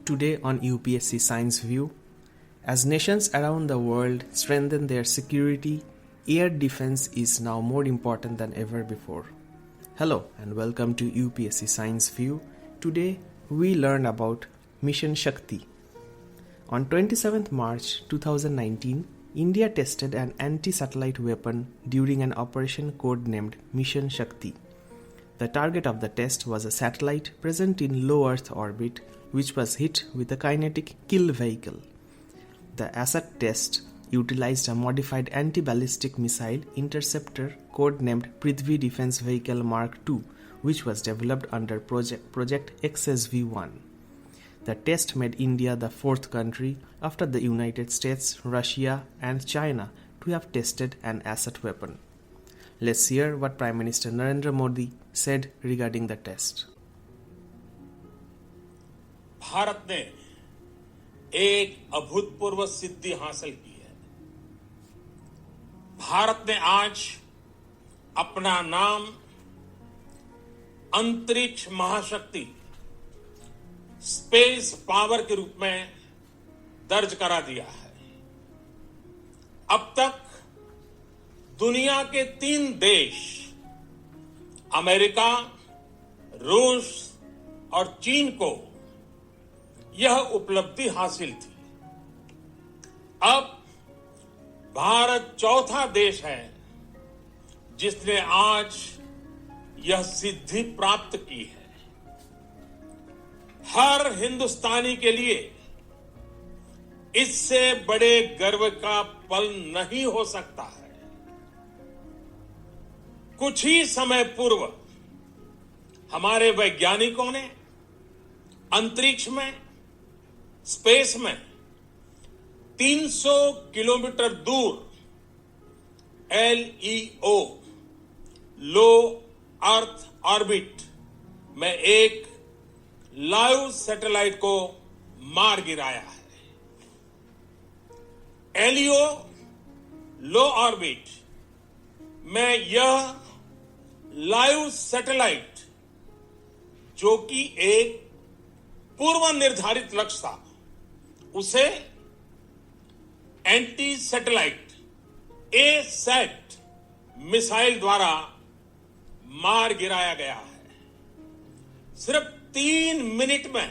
today on UPSC Science View. As nations around the world strengthen their security, air defense is now more important than ever before. Hello and welcome to UPSC Science View. Today we learn about Mission Shakti. On 27th March 2019, India tested an anti-satellite weapon during an operation codenamed Mission Shakti. The target of the test was a satellite present in low Earth orbit which was hit with a kinetic kill vehicle. The asset test utilized a modified anti-ballistic missile interceptor codenamed Pdv Defense Vehicle Mark II, which was developed under Project XSV-1. The test made India the fourth country after the United States, Russia and China to have tested an asset weapon. Let's hear what Prime Minister Narendra Modi said regarding the test. Bharat ने एक अभूतपूर्व सिद्धि हासिल की है। भारत ने आज अपना नाम अंतरिक्ष महाशक्ति स्पेस पावर के रूप में दर्ज करा दिया है। अब तक दुनिया के 3 देश अमेरिका, रूस और चीन को यह उपलब्धि हासिल थी। अब भारत चौथा देश है जिसने आज यह सिद्धि प्राप्त की है। हर हिंदुस्तानी के लिए इससे बड़े गर्व का पल नहीं हो सकता है। कुछ ही समय पूर्व हमारे वैज्ञानिकों ने अंतरिक्ष में, स्पेस में 300 किलोमीटर दूर LEO, लो अर्थ ऑर्बिट में एक लाइव सैटेलाइट को मार गिराया है। LEO, लो ऑर्बिट में यह लाइव सैटेलाइट, जो कि एक पूर्व निर्धारित लक्ष्य था, उसे एंटी सैटेलाइट A-सैट मिसाइल द्वारा मार गिराया गया है। सिर्फ 3 मिनट में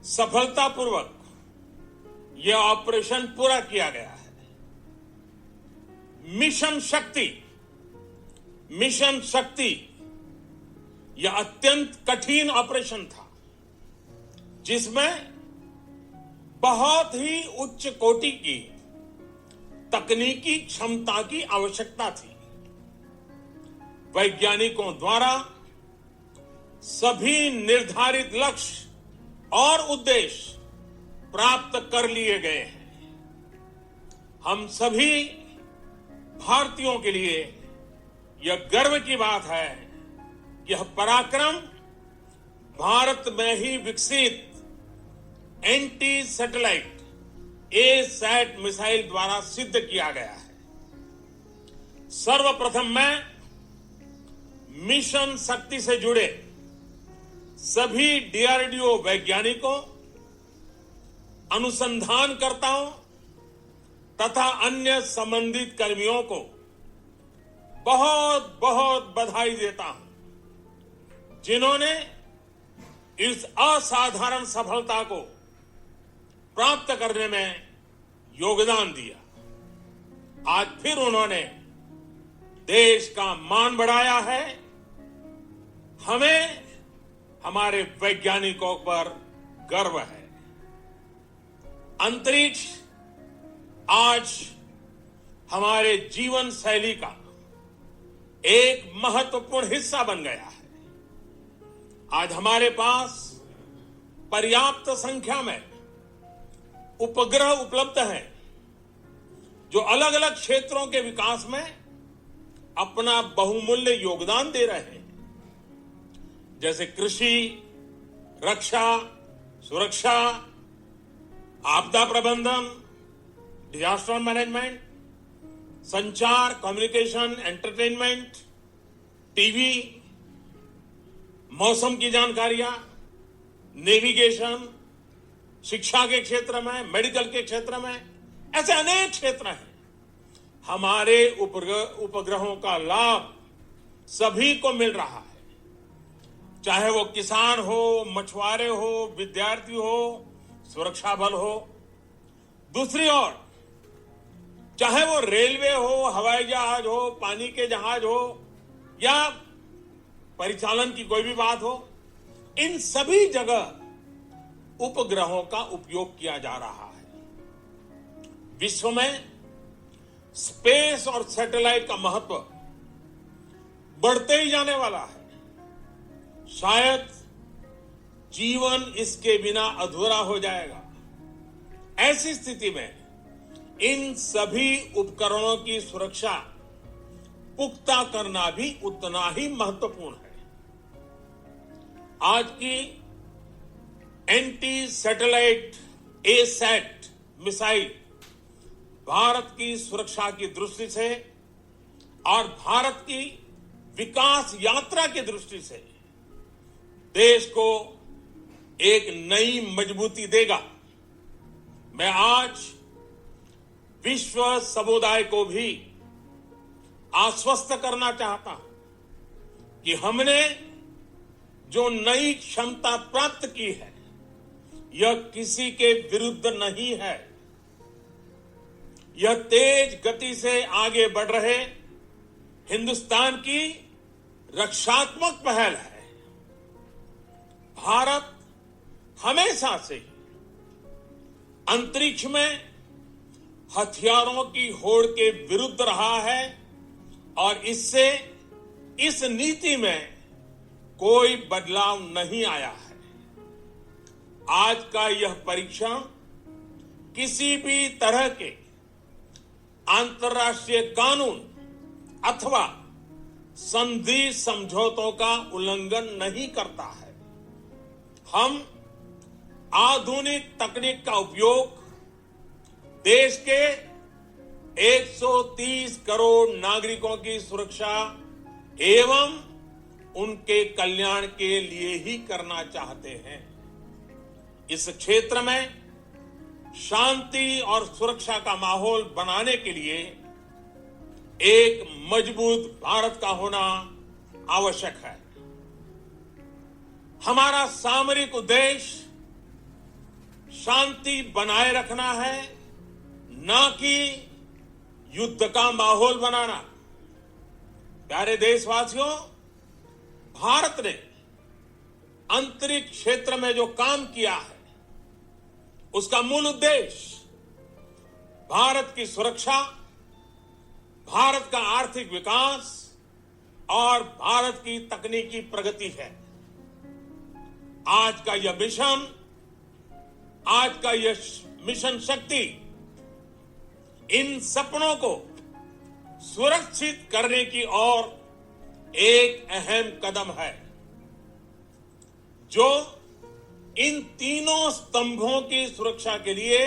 सफलतापूर्वक यह ऑपरेशन पूरा किया गया है। मिशन शक्ति यह अत्यंत कठिन ऑपरेशन था, जिसमें बहुत ही उच्च कोटि की तकनीकी क्षमता की आवश्यकता थी। वैज्ञानिकों द्वारा सभी निर्धारित लक्ष्य और उद्देश्य प्राप्त कर लिए गए हैं। हम सभी भारतीयों के लिए यह गर्व की बात है कि यह पराक्रम भारत में ही विकसित एंटी सैटेलाइट A-सैट मिसाइल द्वारा सिद्ध किया गया है। सर्वप्रथम मैं मिशन शक्ति से जुड़े सभी DRDO वैज्ञानिकों, अनुसंधानकर्ताओं तथा अन्य संबंधित कर्मियों को बहुत बहुत बधाई देता हूं, जिन्होंने इस असाधारण सफलता को प्राप्त करने में योगदान दिया। आज फिर उन्होंने देश का मान बढ़ाया है। हमें हमारे वैज्ञानिकों पर गर्व है। अंतरिक्ष आज हमारे जीवन शैली का एक महत्वपूर्ण हिस्सा बन गया है। आज हमारे पास पर्याप्त संख्या में उपग्रह उपलब्ध हैं, जो अलग अलग क्षेत्रों के विकास में अपना बहुमूल्य योगदान दे रहे हैं, जैसे कृषि, रक्षा, सुरक्षा, आपदा प्रबंधन, डिजास्टर मैनेजमेंट, संचार, कम्युनिकेशन, एंटरटेनमेंट, टीवी, मौसम की जानकारियां, नेविगेशन, शिक्षा के क्षेत्र में, मेडिकल के क्षेत्र में, ऐसे अनेक क्षेत्र हैं। हमारे उपग्रहों का लाभ सभी को मिल रहा है, चाहे वो किसान हो, मछुआरे हो, विद्यार्थी हो, सुरक्षा बल हो। दूसरी ओर चाहे वो रेलवे हो, हवाई जहाज हो, पानी के जहाज हो या परिचालन की कोई भी बात हो, इन सभी जगह उपग्रहों का उपयोग किया जा रहा है। विश्व में स्पेस और सैटेलाइट का महत्व बढ़ते ही जाने वाला है। शायद जीवन इसके बिना अधूरा हो जाएगा। ऐसी स्थिति में इन सभी उपकरणों की सुरक्षा पुख्ता करना भी उतना ही महत्वपूर्ण है। आज की anti satellite asset missile Bharat की सुरक्षा की दृष्टि से और भारत की विकास यात्रा की दृष्टि से देश को एक नई मजबूती देगा। मैं आज विश्व समुदाय को भी आश्वस्त करना चाहता हूं कि हमने जो नई क्षमता प्राप्त की है, यह किसी के विरुद्ध नहीं है। यह तेज गति से आगे बढ़ रहे हिंदुस्तान की रक्षात्मक पहल है। भारत हमेशा से अंतरिक्ष में हथियारों की होड़ के विरुद्ध रहा है और इससे इस नीति में कोई बदलाव नहीं आया है। आज का यह परीक्षण किसी भी तरह के अंतर्राष्ट्रीय कानून अथवा संधि समझौतों का उल्लंघन नहीं करता है। हम आधुनिक तकनीक का उपयोग देश के 130 करोड़ नागरिकों की सुरक्षा एवं उनके कल्याण के लिए ही करना चाहते हैं। इस क्षेत्र में शांति और सुरक्षा का माहौल बनाने के लिए एक मजबूत भारत का होना आवश्यक है। हमारा सामरिक उद्देश्य शांति बनाए रखना है, न कि युद्ध का माहौल बनाना। प्यारे देशवासियों, भारत ने अंतरिक्ष क्षेत्र में जो काम किया है, उसका मूल उद्देश्य भारत की सुरक्षा, भारत का आर्थिक विकास और भारत की तकनीकी प्रगति है। आज का यह मिशन, आज का यह मिशन शक्ति इन सपनों को सुरक्षित करने की ओर एक अहम कदम है, जो इन तीनों स्तंभों की सुरक्षा के लिए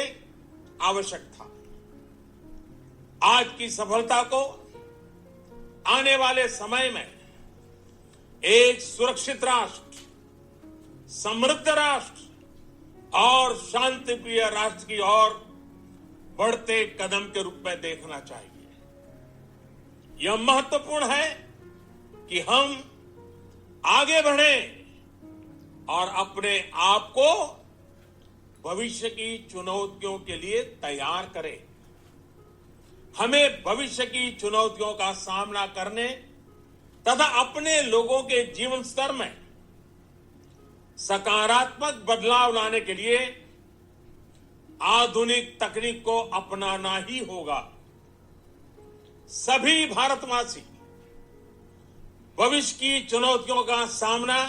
आवश्यक था। आज की सफलता को आने वाले समय में एक सुरक्षित राष्ट्र, समृद्ध राष्ट्र और शांतिप्रिय राष्ट्र की ओर बढ़ते कदम के रूप में देखना चाहिए। यह महत्वपूर्ण है कि हम आगे बढ़ें और अपने आप को भविष्य की चुनौतियों के लिए तैयार करें। हमें भविष्य की चुनौतियों का सामना करने तथा अपने लोगों के जीवन स्तर में सकारात्मक बदलाव लाने के लिए आधुनिक तकनीक को अपनाना ही होगा। सभी भारतवासी भविष्य की चुनौतियों का सामना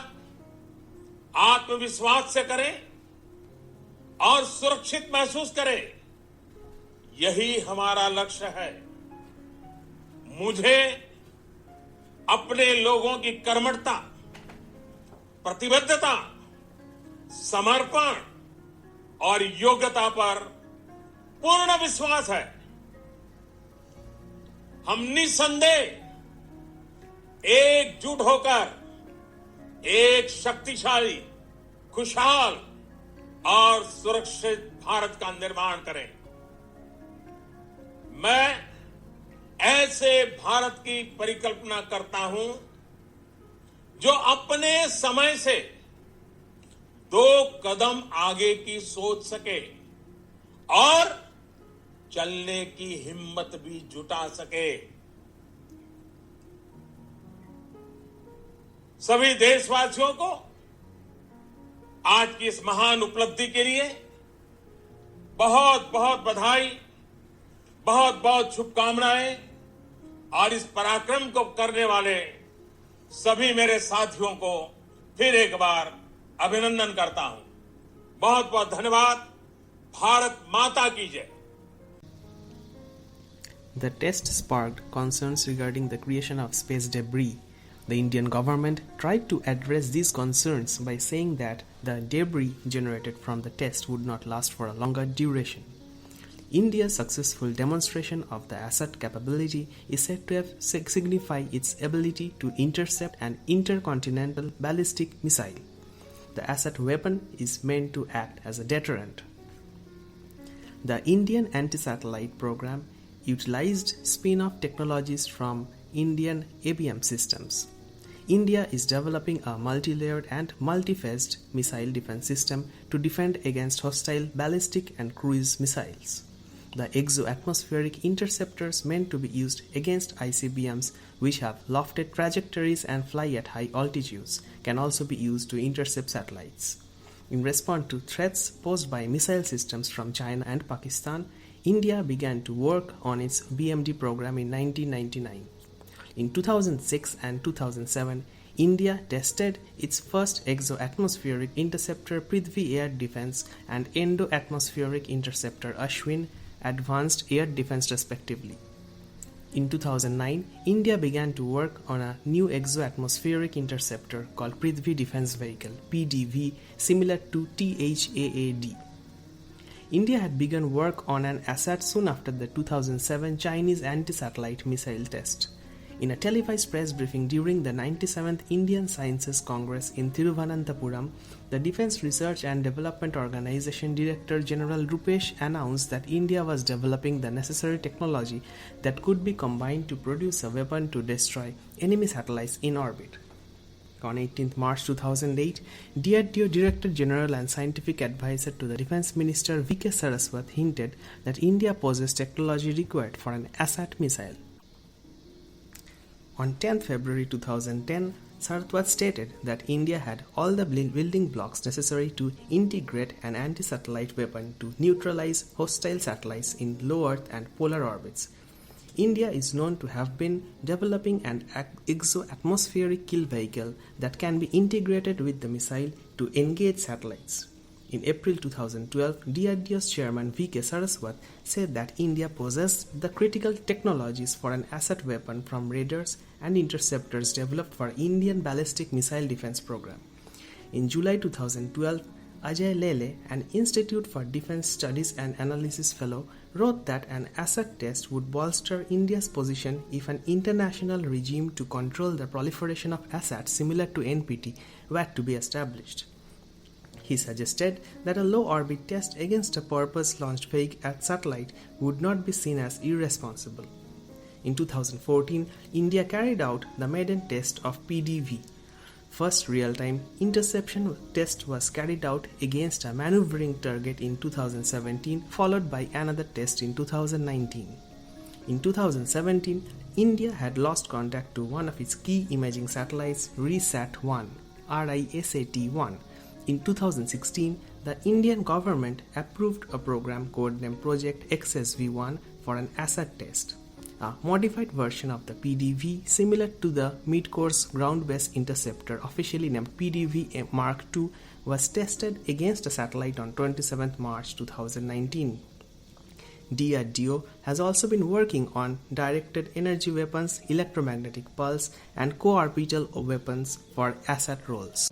आत्मविश्वास से करें और सुरक्षित महसूस करें। यही हमारा लक्ष्य है। मुझे अपने लोगों की कर्मठता, प्रतिबद्धता, समर्पण और योग्यता पर पूर्ण विश्वास है। हम निसंदेह एकजुट होकर एक शक्तिशाली, खुशहाल और सुरक्षित भारत का निर्माण करें। मैं ऐसे भारत की परिकल्पना करता हूं जो अपने समय से 2 कदम आगे की सोच सके और चलने की हिम्मत भी जुटा सके। सभी देशवासियों को आज की इस महान उपलब्धि के लिए बहुत बहुत बधाई, बहुत बहुत शुभकामनाएं और इस पराक्रम को करने वाले सभी मेरे साथियों को फिर एक बार अभिनंदन करता हूं। बहुत बहुत धन्यवाद। भारत माता की जय। The test sparked concerns regarding the creation of space debris. The Indian government tried to address these concerns by saying that the debris generated from the test would not last for a longer duration. India's successful demonstration of the asset capability is said to have signified its ability to intercept an intercontinental ballistic missile. The asset weapon is meant to act as a deterrent. The Indian anti-satellite program utilized spin-off technologies from Indian ABM systems. India is developing a multi-layered and multi-phased missile defense system to defend against hostile ballistic and cruise missiles. The exo-atmospheric interceptors meant to be used against ICBMs, which have lofted trajectories and fly at high altitudes, can also be used to intercept satellites. In response to threats posed by missile systems from China and Pakistan, India began to work on its BMD program in 1999. In 2006 and 2007, India tested its first exo-atmospheric interceptor Pdv air defense and endo-atmospheric interceptor Ashwin advanced air defense respectively. In 2009, India began to work on a new exo-atmospheric interceptor called Pdv Defense Vehicle (PDV), similar to THAAD. India had begun work on an asset soon after the 2007 Chinese anti-satellite missile test. In a televised press briefing during the 97th Indian Sciences Congress in Thiruvananthapuram, the Defence Research and Development Organization Director General Rupesh announced that India was developing the necessary technology that could be combined to produce a weapon to destroy enemy satellites in orbit. On 18 March 2008, DRDO Director General and Scientific Advisor to the Defence Minister V.K. Saraswat hinted that India possessed technology required for an ASAT missile. On 10 February 2010, Saraswat stated that India had all the building blocks necessary to integrate an anti-satellite weapon to neutralize hostile satellites in low Earth and polar orbits. India is known to have been developing an exo-atmospheric kill vehicle that can be integrated with the missile to engage satellites. In April 2012, DRDO's chairman V.K. Saraswat said that India possessed the critical technologies for an asset weapon from radars and interceptors developed for Indian ballistic missile defense program. In July 2012, Ajay Lele, an Institute for Defense Studies and Analysis fellow, wrote that an asset test would bolster India's position if an international regime to control the proliferation of assets similar to NPT were to be established. He suggested that a low-orbit test against a purpose-launched fake satellite would not be seen as irresponsible. In 2014, India carried out the Maiden Test of Pdv. First real-time interception test was carried out against a maneuvering target in 2017, followed by another test in 2019. In 2017, India had lost contact to one of its key imaging satellites, RISAT-1. In 2016, the Indian government approved a program codenamed Project XSV-1 for an asset test. A modified version of the Pdv similar to the mid-course ground-based interceptor officially named Pdv Mark II was tested against a satellite on 27 March 2019. DRDO has also been working on directed energy weapons, electromagnetic pulse, and co-orbital weapons for asset roles.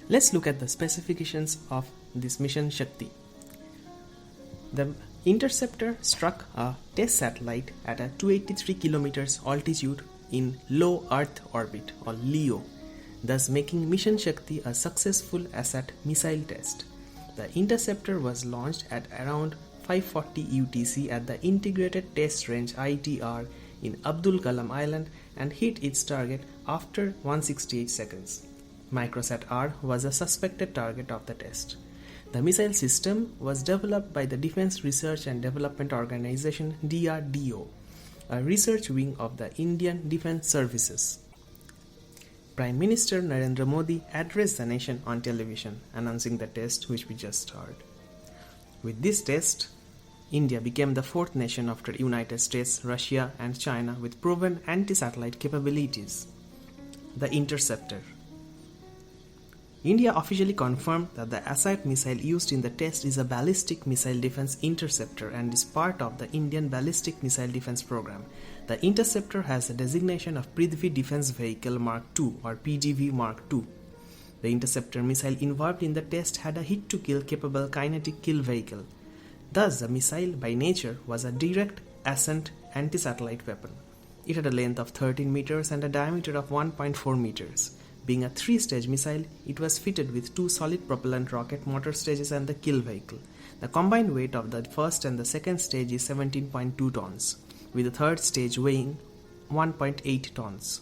Let's look at the specifications of this Mission Shakti. The interceptor struck a test satellite at a 283 km altitude in low Earth orbit or LEO. thus making Mission Shakti a successful ASAT missile test. The interceptor was launched at around 5:40 UTC at the Integrated Test Range ITR in Abdul Kalam Island and hit its target after 168 seconds. Microsat R was a suspected target of the test. The missile system was developed by the Defense Research and Development Organization DRDO, a research wing of the Indian Defense Services. Prime Minister Narendra Modi addressed the nation on television announcing the test which we just heard. With this test, India became the fourth nation after United States, Russia and China with proven anti-satellite capabilities. The interceptor. India officially confirmed that the ASAT missile used in the test is a ballistic missile defense interceptor and is part of the Indian Ballistic Missile Defense Program. The interceptor has the designation of Pdv Defense Vehicle Mark II or Pdv Mark II. The interceptor missile involved in the test had a hit-to-kill capable kinetic kill vehicle. Thus, the missile by nature was a direct ascent anti-satellite weapon. It had a length of 13 meters and a diameter of 1.4 meters. Being a 3-stage missile, it was fitted with 2 solid propellant rocket motor stages and the kill vehicle. The combined weight of the first and the second stage is 17.2 tons, with the third stage weighing 1.8 tons.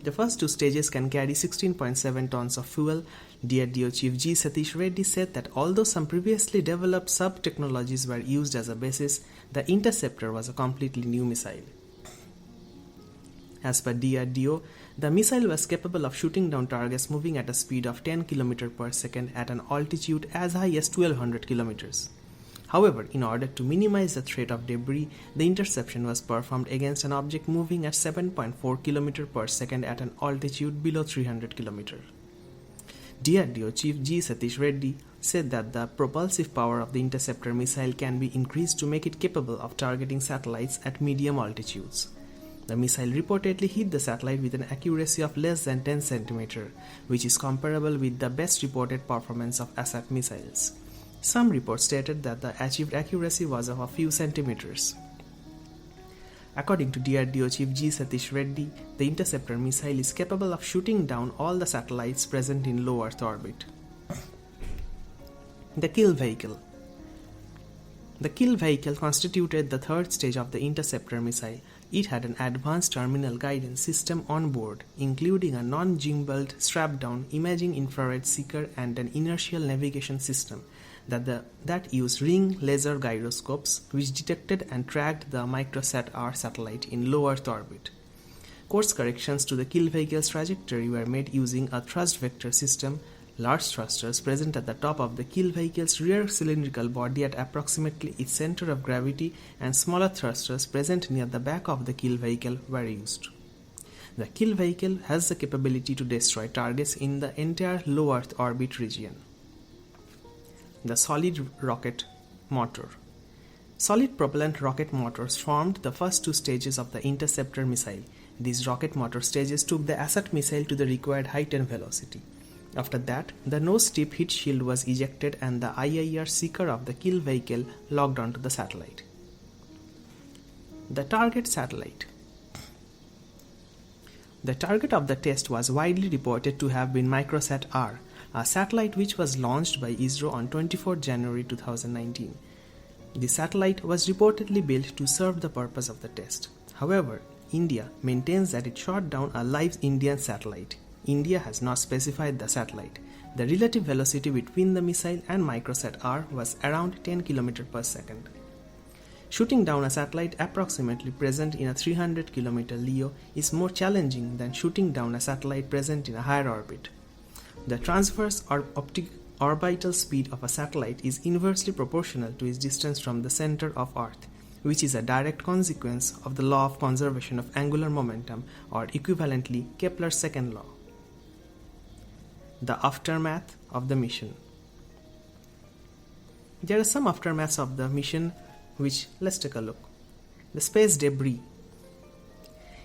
The first 2 stages can carry 16.7 tons of fuel. DRDO Chief G. Satish Reddy said that although some previously developed sub-technologies were used as a basis, the interceptor was a completely new missile. As per DRDO, the missile was capable of shooting down targets moving at a speed of 10 km per second at an altitude as high as 1200 km. However, in order to minimize the threat of debris, the interception was performed against an object moving at 7.4 km per second at an altitude below 300 km. DRDO Chief G. Satish Reddy said that the propulsive power of the interceptor missile can be increased to make it capable of targeting satellites at medium altitudes. The missile reportedly hit the satellite with an accuracy of less than 10 cm, which is comparable with the best reported performance of ASAT missiles. Some reports stated that the achieved accuracy was of a few centimeters. According to DRDO Chief G. Satish Reddy, the interceptor missile is capable of shooting down all the satellites present in low Earth orbit. The kill vehicle. The kill vehicle constituted the third stage of the interceptor missile. It had an advanced terminal guidance system on board, including a non-gimbaled strap-down imaging infrared seeker and an inertial navigation system that used ring laser gyroscopes which detected and tracked the Microsat R satellite in low Earth orbit. Course corrections to the kill vehicle's trajectory were made using a thrust vector system. Large thrusters present at the top of the kill vehicle's rear cylindrical body at approximately its center of gravity and smaller thrusters present near the back of the kill vehicle were used. The kill vehicle has the capability to destroy targets in the entire low Earth orbit region. The solid rocket motor. Solid propellant rocket motors formed the first 2 stages of the interceptor missile. These rocket motor stages took the ASAT missile to the required height and velocity. After that, the nose tip heat shield was ejected and the IIR seeker of the kill vehicle locked onto the satellite. The target satellite. The target of the test was widely reported to have been Microsat R, a satellite which was launched by ISRO on 24 January 2019. The satellite was reportedly built to serve the purpose of the test. However, India maintains that it shot down a live Indian satellite. India has not specified the satellite. The relative velocity between the missile and Microsat R was around 10 km per second. Shooting down a satellite approximately present in a 300 km LEO is more challenging than shooting down a satellite present in a higher orbit. The transverse orbital speed of a satellite is inversely proportional to its distance from the center of Earth, which is a direct consequence of the law of conservation of angular momentum, or equivalently Kepler's second law. The aftermath of the mission. There are some aftermaths of the mission which let's take a look. The space debris.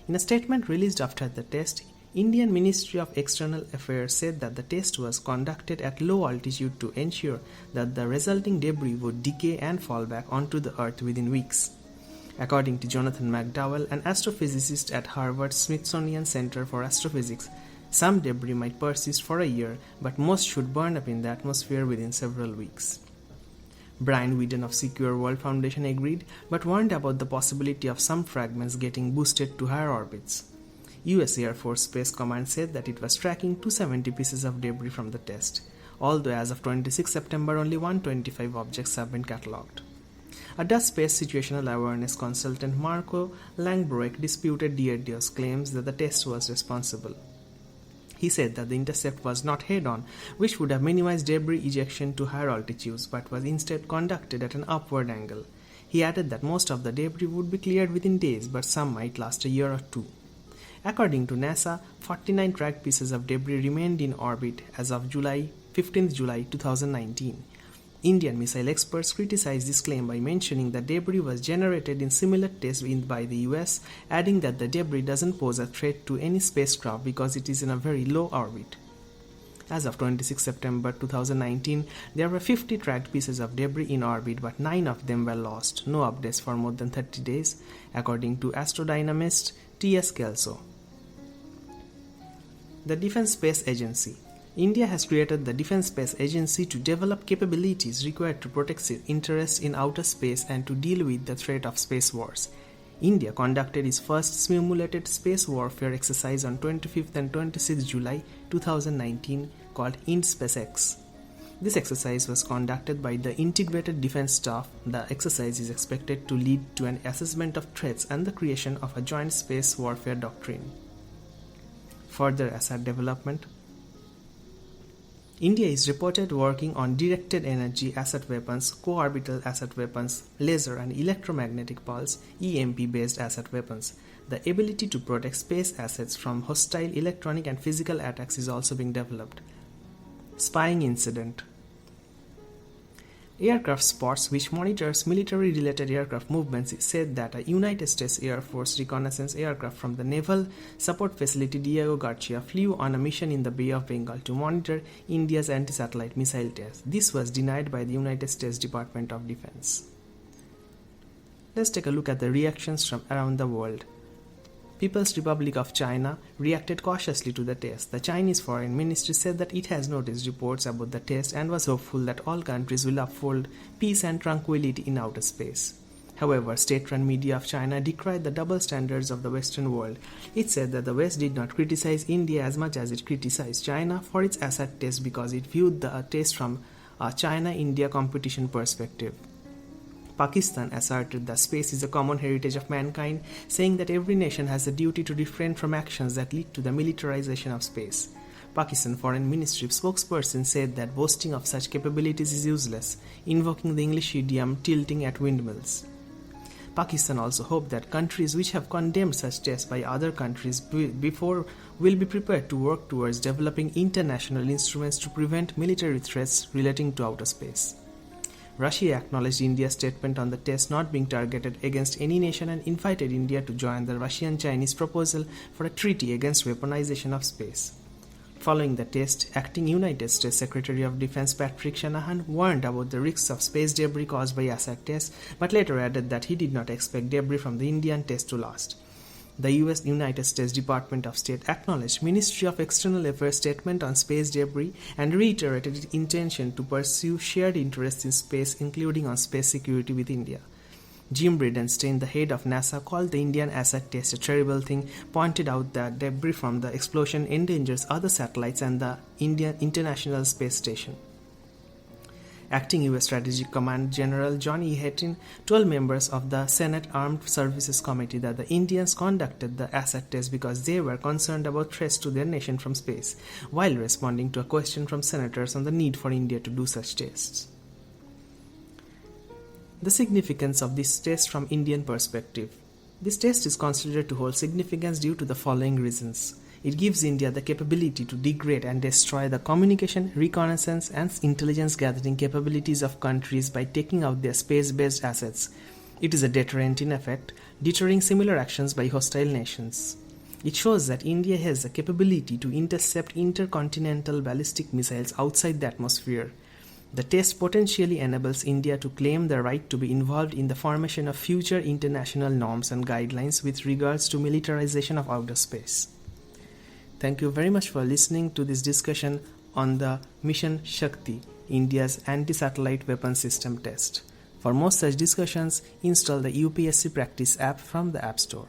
In a statement released after the test, Indian Ministry of External Affairs said that the test was conducted at low altitude to ensure that the resulting debris would decay and fall back onto the Earth within weeks. According to Jonathan McDowell, an astrophysicist at Harvard's Smithsonian Center for Astrophysics, Some debris might persist for a year, but most should burn up in the atmosphere within several weeks. Brian Whedon of Secure World Foundation agreed, but warned about the possibility of some fragments getting boosted to higher orbits. US Air Force Space Command said that it was tracking 270 pieces of debris from the test, although as of 26 September only 125 objects have been catalogued. A Dutch space situational awareness consultant Marco Langbroek disputed DRDO's claims that the test was responsible. He said that the intercept was not head-on, which would have minimized debris ejection to higher altitudes, but was instead conducted at an upward angle. He added that most of the debris would be cleared within days, but some might last a year or two. According to NASA, 49 tracked pieces of debris remained in orbit as of 15 July 2019. Indian missile experts criticized this claim by mentioning that debris was generated in similar tests by the US, adding that the debris doesn't pose a threat to any spacecraft because it is in a very low orbit. As of 26 September 2019, there were 50 tracked pieces of debris in orbit, but 9 of them were lost. No updates for more than 30 days, according to astrodynamist T.S. Kelso. The Defense Space Agency. India has created the Defense Space Agency to develop capabilities required to protect its interests in outer space and to deal with the threat of space wars. India conducted its first simulated space warfare exercise on 25th and 26th July 2019 called INT-SpaceX. This exercise was conducted by the Integrated Defense Staff. The exercise is expected to lead to an assessment of threats and the creation of a joint space warfare doctrine. Further asset development. India is reported working on directed energy asset weapons, co-orbital asset weapons, laser and electromagnetic pulse (EMP)-based asset weapons. The ability to protect space assets from hostile electronic and physical attacks is also being developed. Spying incident. Aircraft Spots, which monitors military-related aircraft movements, said that a United States Air Force reconnaissance aircraft from the Naval Support Facility Diego Garcia flew on a mission in the Bay of Bengal to monitor India's anti-satellite missile test. This was denied by the United States Department of Defense. Let's take a look at the reactions from around the world. People's Republic of China reacted cautiously to the test. The Chinese Foreign Ministry said that it has noticed reports about the test and was hopeful that all countries will uphold peace and tranquility in outer space. However, state-run media of China decried the double standards of the Western world. It said that the West did not criticize India as much as it criticized China for its asset test because it viewed the test from a China-India competition perspective. Pakistan asserted that space is a common heritage of mankind, saying that every nation has a duty to refrain from actions that lead to the militarization of space. Pakistan Foreign Ministry spokesperson said that boasting of such capabilities is useless, invoking the English idiom tilting at windmills. Pakistan also hoped that countries which have condemned such tests by other countries before will be prepared to work towards developing international instruments to prevent military threats relating to outer space. Russia acknowledged India's statement on the test not being targeted against any nation and invited India to join the Russian-Chinese proposal for a treaty against weaponization of space. Following the test, acting United States Secretary of Defense Patrick Shanahan warned about the risks of space debris caused by asset tests, but later added that he did not expect debris from the Indian test to last. The United States Department of State acknowledged Ministry of External Affairs statement on space debris and reiterated its intention to pursue shared interests in space, including on space security with India. Jim Bridenstine, the head of NASA, called the Indian asset test a terrible thing, pointed out that debris from the explosion endangers other satellites and the Indian International Space Station. Acting U.S. Strategic Command General John E. Hatton told members of the Senate Armed Services Committee that the Indians conducted the asset test because they were concerned about threats to their nation from space, while responding to a question from senators on the need for India to do such tests. The significance of this test from Indian perspective. This test is considered to hold significance due to the following reasons. It gives India the capability to degrade and destroy the communication, reconnaissance, and intelligence gathering capabilities of countries by taking out their space-based assets. It is a deterrent in effect, deterring similar actions by hostile nations. It shows that India has the capability to intercept intercontinental ballistic missiles outside the atmosphere. The test potentially enables India to claim the right to be involved in the formation of future international norms and guidelines with regards to militarization of outer space. Thank you very much for listening to this discussion on the Mission Shakti, India's anti-satellite weapon system test. For more such discussions, install the UPSC Practice app from the App Store.